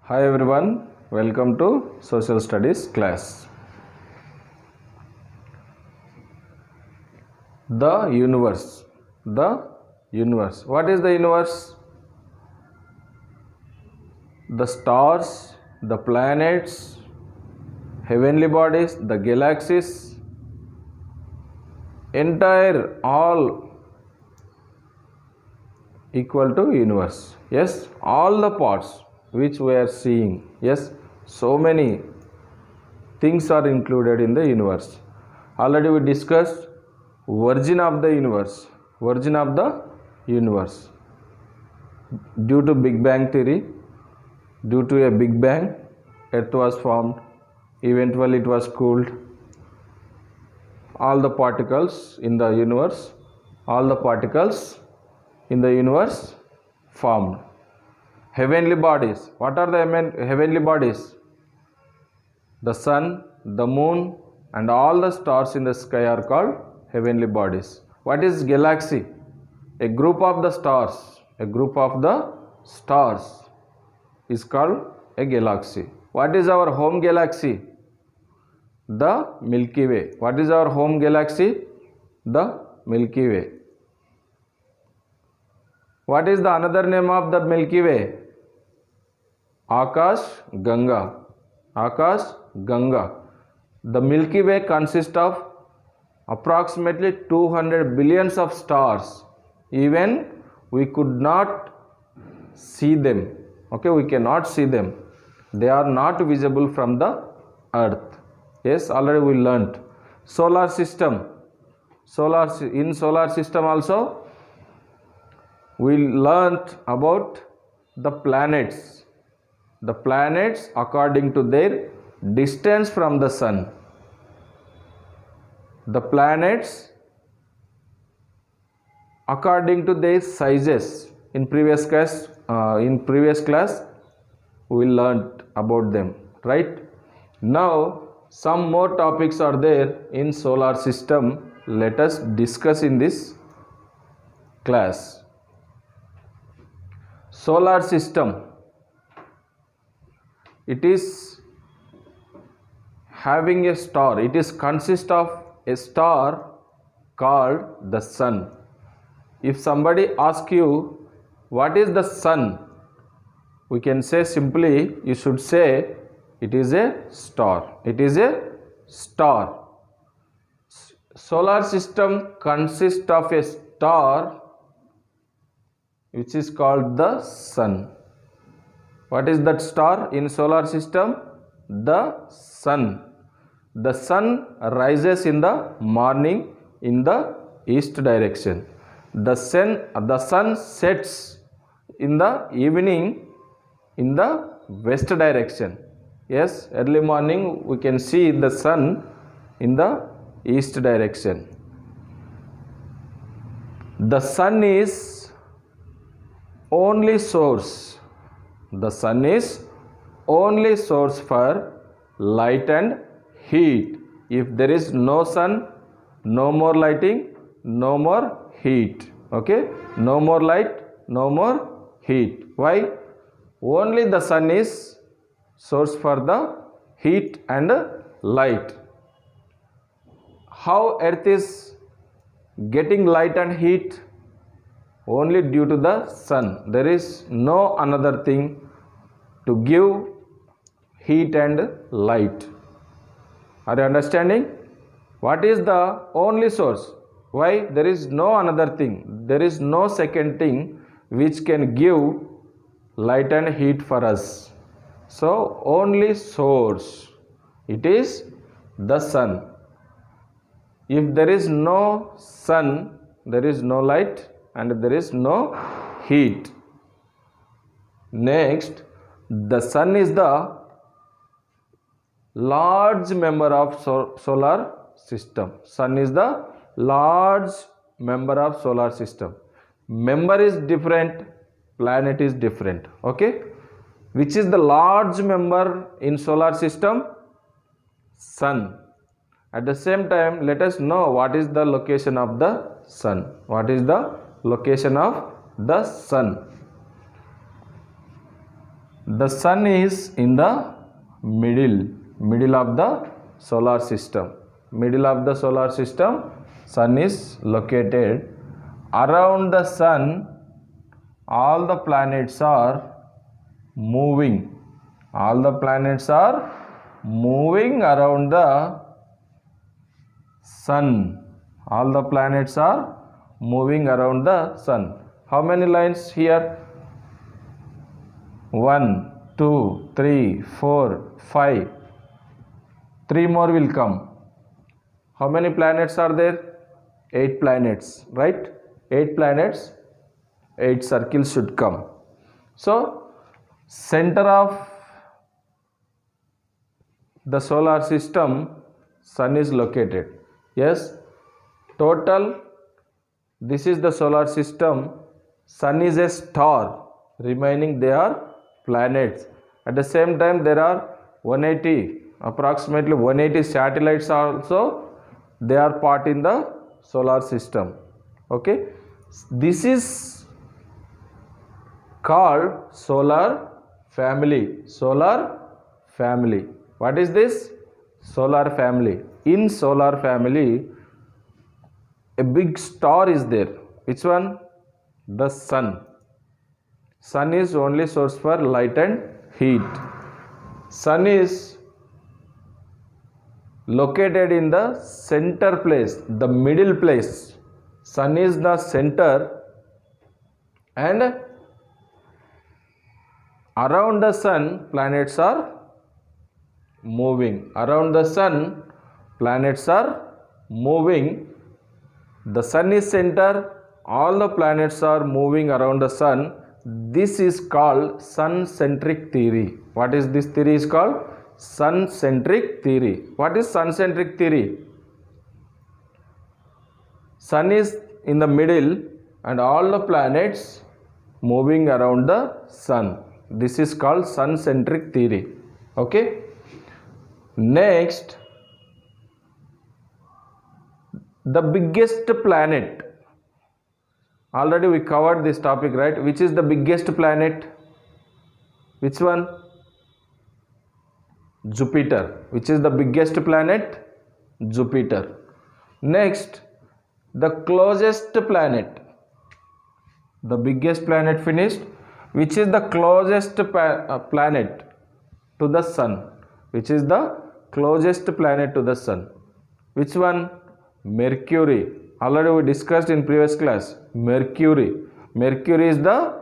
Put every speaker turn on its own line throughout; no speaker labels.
Hi everyone, welcome to Social Studies class. The universe. What is the universe? The stars, the planets, heavenly bodies, the galaxies, entire all equal to universe. Yes, all the parts which we are seeing. Yes, so many things are included in the universe. Already we discussed origin of the universe. Due to Big Bang theory, due to a Big Bang, Earth was formed. Eventually it was cooled. All the particles in the universe formed. Heavenly bodies. What are the heavenly bodies? The sun, the moon, and all the stars in the sky are called heavenly bodies. What is galaxy? A group of the stars. Is called a galaxy. What is our home galaxy? The Milky Way. What is our home galaxy? The Milky Way. What is the another name of the Milky Way? Akash Ganga. The Milky Way consists of approximately 200 billions of stars. Even we could not see them. Okay, we cannot see them. They are not visible from the earth. Yes, already we learnt. Solar system. In solar system also we learnt about the planets. The planets according to their distance from the sun. The planets according to their sizes. In previous class we learnt about them, right? Now some more topics are there in solar system. Let us discuss in this class. Solar system. It is having a star. It is consist of a star called the sun. If somebody asks you what is the sun, we can say simply, you should say it is a star. Solar system consists of a star which is called the sun. What is that star in solar system? The sun. The sun rises in the morning in the east direction. The sun sets in the evening in the west direction. Yes, early morning we can see the sun in the east direction. The sun is only source. The sun is only source for light and heat. If there is no sun, no more lighting, no more heat. Okay? No more light, no more heat. Why? Only the sun is source for the heat and light. How earth is getting light and heat? Only due to the sun. There is no another thing to give heat and light. Are you understanding? What is the only source? Why? There is no another thing. There is no second thing which can give light and heat for us. So only source. It is the sun. If there is no sun, there is no light and there is no heat. Next, the sun is the large member of solar system. Sun is the large member of solar system. Member is different, planet is different. Okay? Which is the large member in solar system? Sun. At the same time, let us know what is the location of the sun. What is the location of the sun? The sun is in the middle of the solar system. Middle of the solar system, sun is located. Around the sun, all the planets are moving. All the planets are moving around the sun. All the planets are moving around the sun. How many lines here? 1, 2, 3, 4, 5. 3 more will come. How many planets are there? 8 planets, right? 8 planets, 8 circles should come. So, center of the solar system, sun is located. Yes, total, this is the solar system. Sun is a star, remaining they are planets. At the same time, there are 180, approximately 180 satellites also, they are part in the solar system. Okay, this is called solar family. Solar family. What is this? Solar family. In solar family, a big star is there. Which one? The sun. Sun is only source for light and heat. Sun is located in the center place, the middle place. Sun is the center, and around the sun planets are moving. Around the sun planets are moving. The sun is center, all the planets are moving around the sun. This is called sun-centric theory. What is this theory is called? Sun-centric theory. What is sun-centric theory? Sun is in the middle and all the planets moving around the sun. This is called sun-centric theory. Okay. Next, the biggest planet. Already we covered this topic, right? Which is the biggest planet? Which one? Jupiter. Which is the biggest planet? Jupiter. Next, the closest planet. The biggest planet finished. Which is the closest planet to the sun? Which is the closest planet to the sun? Which one? Mercury. Already we discussed in previous class. Mercury. Mercury is the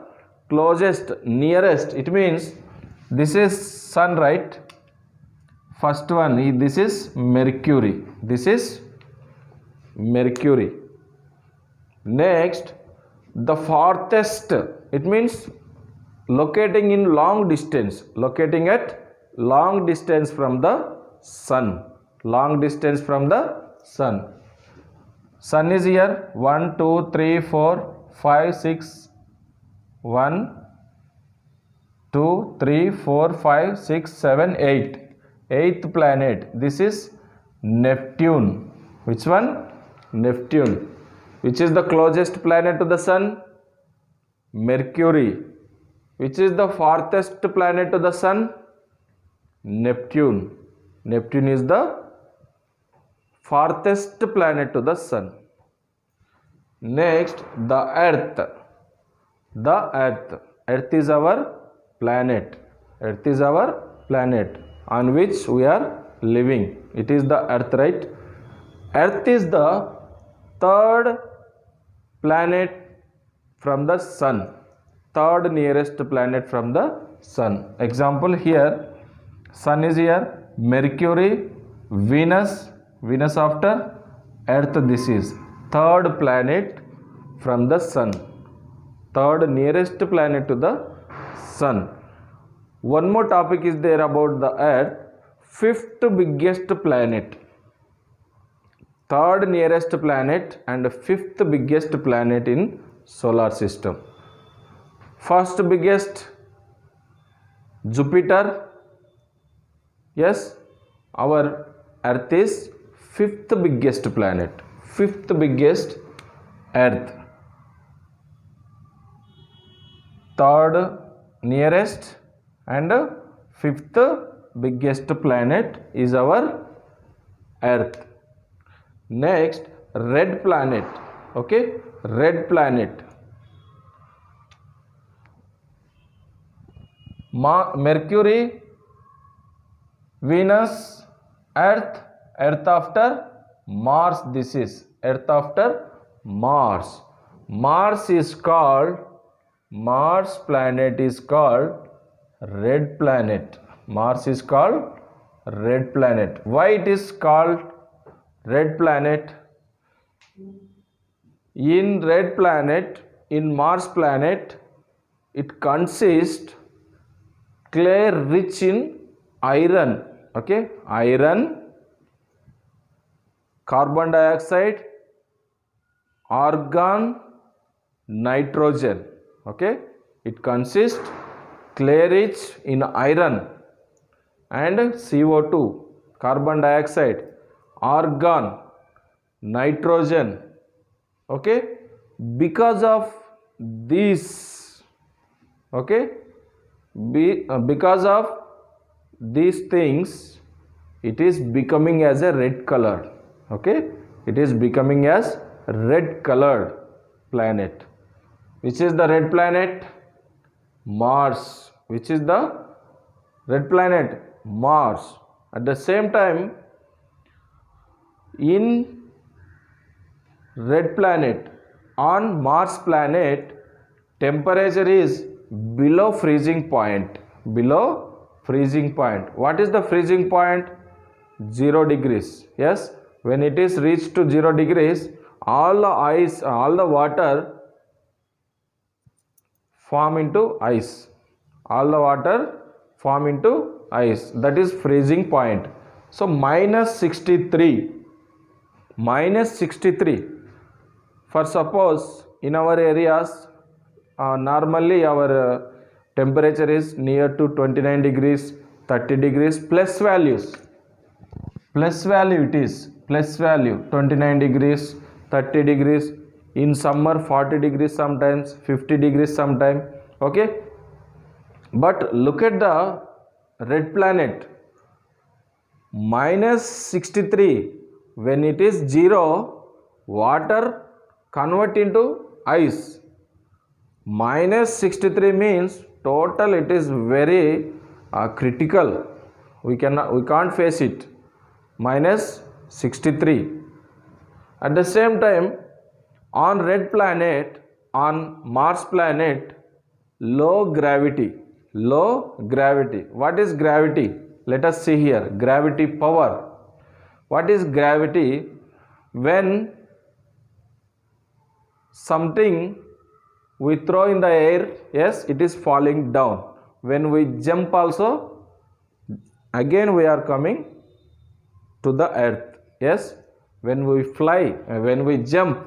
closest, nearest. It means this is sun, right? First one, this is Mercury. This is Mercury. Next, the farthest. It means locating in long distance. Locating at long distance from the sun. Long distance from the sun. Sun is here. 1, 2, 3, 4, 5, 6. 1, 2, 3, 4, 5, 6, 7, 8. Eighth planet. This is Neptune. Which one? Neptune. Which is the closest planet to the sun? Mercury. Which is the farthest planet to the sun? Neptune. Neptune is the farthest planet to the sun. Next, the Earth. The Earth. Earth is our planet. Earth is our planet on which we are living. It is the Earth, right? Earth is the third planet from the sun. Third nearest planet from the sun. Example here, sun is here, Mercury, Venus, Venus after Earth. This is third planet from the sun. Third nearest planet to the sun. One more topic is there about the Earth. Fifth biggest planet. Third nearest planet and fifth biggest planet in solar system. First biggest, Jupiter. Yes, our Earth is fifth biggest planet. Fifth biggest, Earth. Third nearest, and fifth biggest planet is our Earth. Next, red planet. Okay, red planet. Mercury, Venus, Earth, Earth after Mars. This is Earth after Mars. Mars planet is called red planet. Mars is called red planet. Why it is called red planet? In red planet, in Mars planet, it consists clay rich in iron. Okay, iron, carbon dioxide, argon, nitrogen. Okay, it consists clay rich in iron and CO2, carbon dioxide, argon, nitrogen. Okay, because of these, okay, because of these things, it is becoming as a red color. Okay, it is becoming as red colored planet. Which is the red planet? Mars. Which is the red planet? Mars. At the same time, in red planet, on Mars planet, temperature is below freezing point. Below freezing point. What is the freezing point? 0 degrees. Yes, when it is reached to 0 degrees, all the ice, all the water form into ice. All the water form into ice. That is freezing point. So minus 63. Minus 63. For suppose in our areas, normally our temperature is near to 29 degrees, 30 degrees plus values. Plus value it is. Plus value 29 degrees, 30 degrees. In summer 40 degrees sometimes, 50 degrees sometimes. Okay. But look at the red planet. Minus 63. When it is 0, water convert into ice. Minus 63 means total it is very critical. We can't face it. Minus 63. At the same time, on red planet, on Mars planet, low gravity. Low gravity. What is gravity? Let us see here. Gravity power. What is gravity? When something we throw in the air, yes, it is falling down. When we jump also, again we are coming to the earth. Yes, when we fly, when we jump,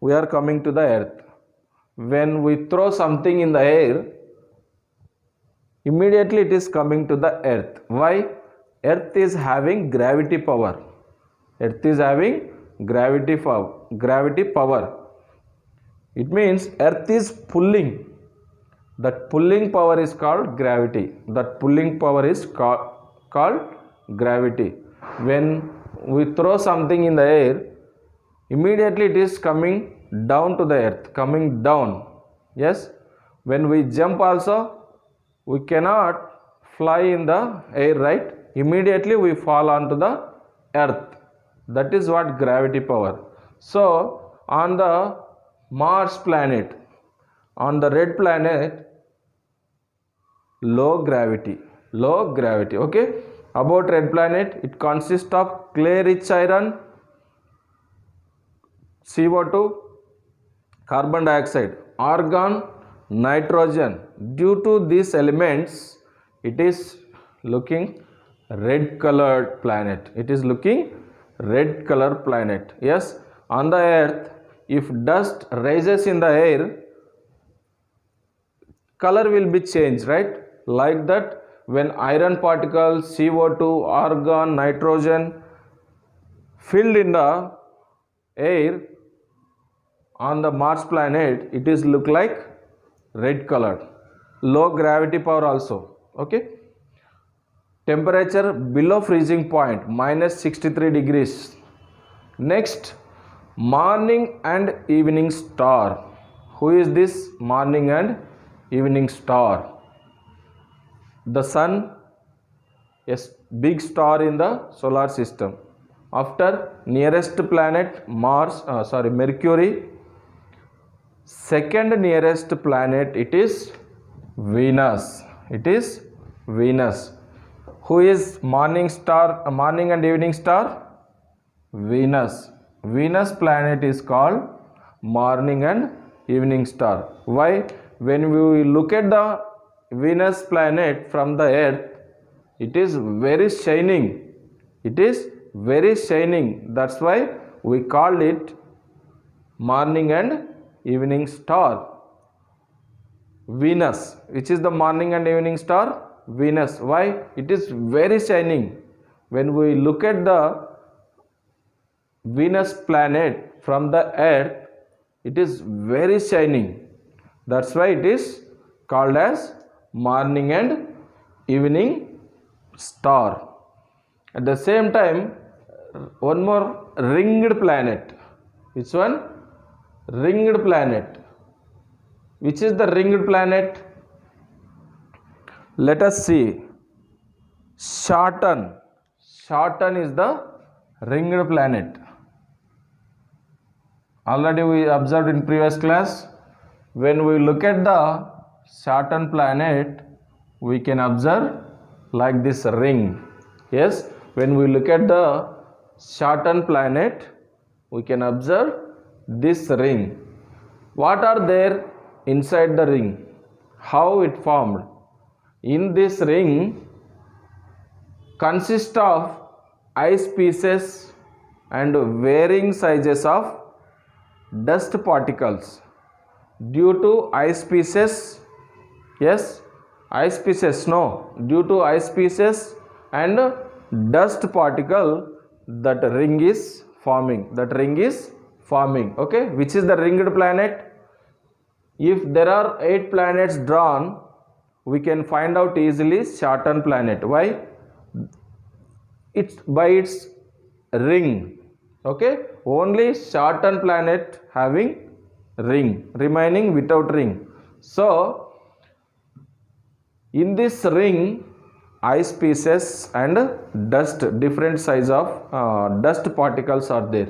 we are coming to the earth. When we throw something in the air, immediately it is coming to the earth. Why? Earth is having gravity power. Earth is having gravity power. It means earth is pulling. That pulling power is called gravity. That pulling power is called gravity. When we throw something in the air, immediately it is coming down to the earth, coming down. Yes, when we jump also, we cannot fly in the air, right? Immediately we fall onto the earth. That is what gravity power. So on the Mars planet, on the red planet, low gravity. Okay, about red planet, it consists of clay rich iron, CO2, carbon dioxide, argon, nitrogen. Due to these elements, it is looking red colored planet. It is looking red colored planet. Yes, on the earth, if dust rises in the air, color will be changed, right? Like that, when iron particles, CO2, argon, nitrogen filled in the air on the Mars planet, it is look like red color. low gravity power also. Okay. Temperature below freezing point, minus 63 degrees. Next, morning and evening star. Who is this morning and evening star? The sun, a big star in the solar system. After nearest planet Mercury, second nearest planet it is Venus. It is Venus. Who is morning and evening star? Venus. Venus planet is called morning and evening star. Why? When we look at the Venus planet from the earth, it is very shining. It is very shining. That's why we call it morning and evening star. Venus. Which is the morning and evening star? Venus. Why? It is very shining. When we look at the Venus planet from the earth, it is very shining. That's why it is called as morning and evening star. At the same time, one more ringed planet. Which one? Ringed planet. Which is the ringed planet? Let us see. Saturn. Saturn is the ringed planet. Already we observed in previous class. When we look at the Saturn planet, we can observe like this ring. Yes, when we look at the Saturn planet, we can observe this ring. What are there inside the ring? How it formed? In this ring consists of ice pieces and varying sizes of dust particles. Due to ice pieces, yes, ice pieces, snow, due to ice pieces and dust particle, that ring is forming. Okay, which is the ringed planet? If there are 8 planets drawn, we can find out easily Saturn planet. Why? It's by its ring. Okay, only Saturn planet having ring, remaining without ring. So in this ring, ice pieces and dust, different size of dust particles are there.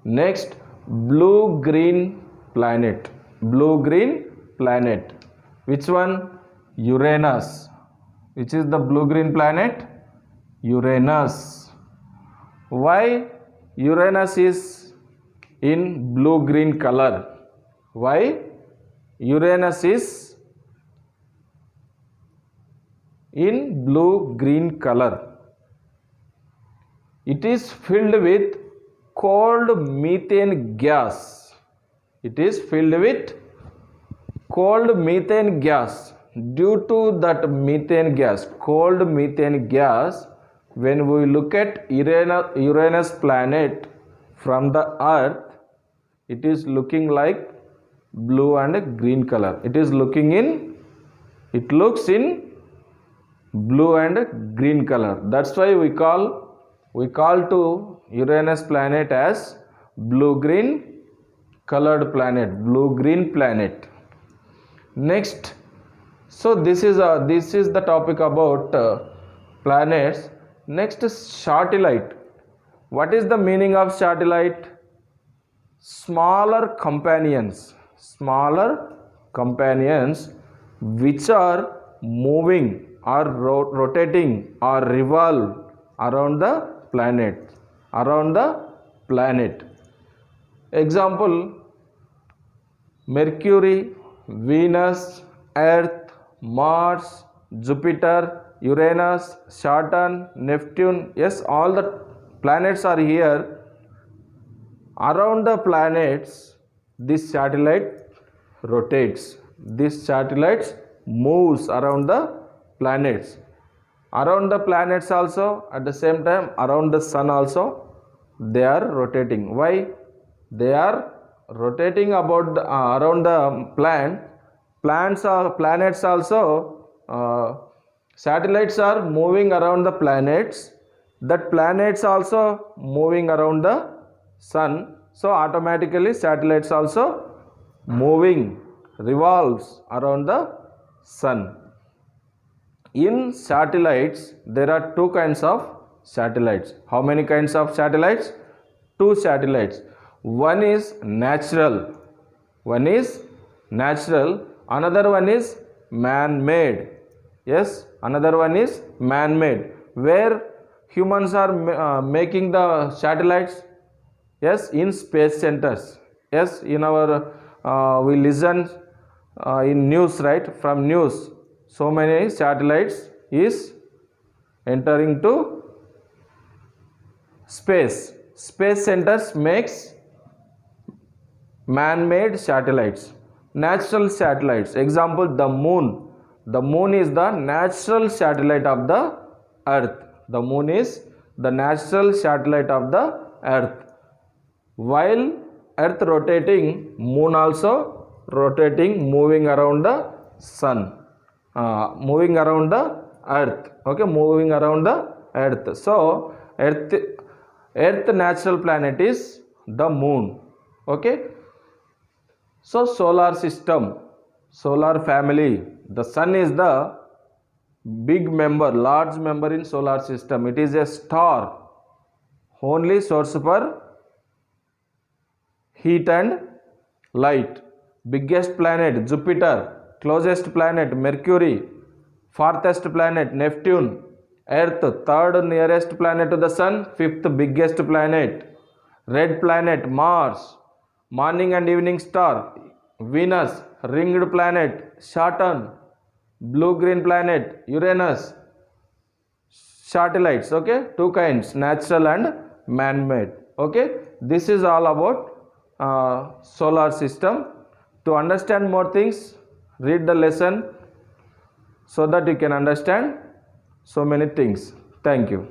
Next, blue-green planet. Blue-green planet. Which one? Uranus. Which is the blue-green planet? Uranus. Why Uranus is in blue-green color? Why Uranus is in blue-green color? It is filled with cold methane gas. It is filled with cold methane gas. Due to that methane gas, cold methane gas, when we look at Uranus planet from the earth, it is looking like blue and green color. It looks in blue and green color. That's why we call to Uranus planet as blue-green colored planet, blue-green planet. Next, so this is the topic about planets. Next is satellite. What is the meaning of satellite? Smaller companions which are moving or rotating or revolve around the planet. Example: Mercury, Venus, Earth, Mars, Jupiter, Uranus, Saturn, Neptune. Yes, all the planets are here. Around the planets, this satellite rotates. This satellite moves around the planets. Around the planets also, at the same time around the sun also, they are rotating. Why? They are rotating around the planet Planets also, satellites are moving around the planets, that planets also moving around the sun, so automatically satellites also moving, revolves around the sun. In satellites there are two kinds of satellites. How many kinds of satellites? Two satellites. One is natural, another one is man-made. Yes, another one is man-made, where humans are making the satellites. Yes, in space centers. Yes, in our we listen in news, right? From news, so many satellites is entering to space. Space centers makes man-made satellites. Natural satellites, example the moon. The moon is the natural satellite of the earth. The moon is the natural satellite of the earth. While earth rotating, moon also rotating, moving around the sun, moving around the earth. Okay, moving around the earth. So earth natural planet is the moon. Okay, so solar system, solar family, the sun is the big member, large member in solar system. It is a star, only source for heat and light. Biggest planet Jupiter, closest planet Mercury, farthest planet Neptune, Earth third nearest planet to the sun, fifth biggest planet. Red planet Mars, morning and evening star Venus, ringed planet Saturn, blue green planet Uranus. Satellites, okay, two kinds, natural and man-made. Okay, this is all about solar system. To understand more things, read the lesson so that you can understand so many things. Thank you.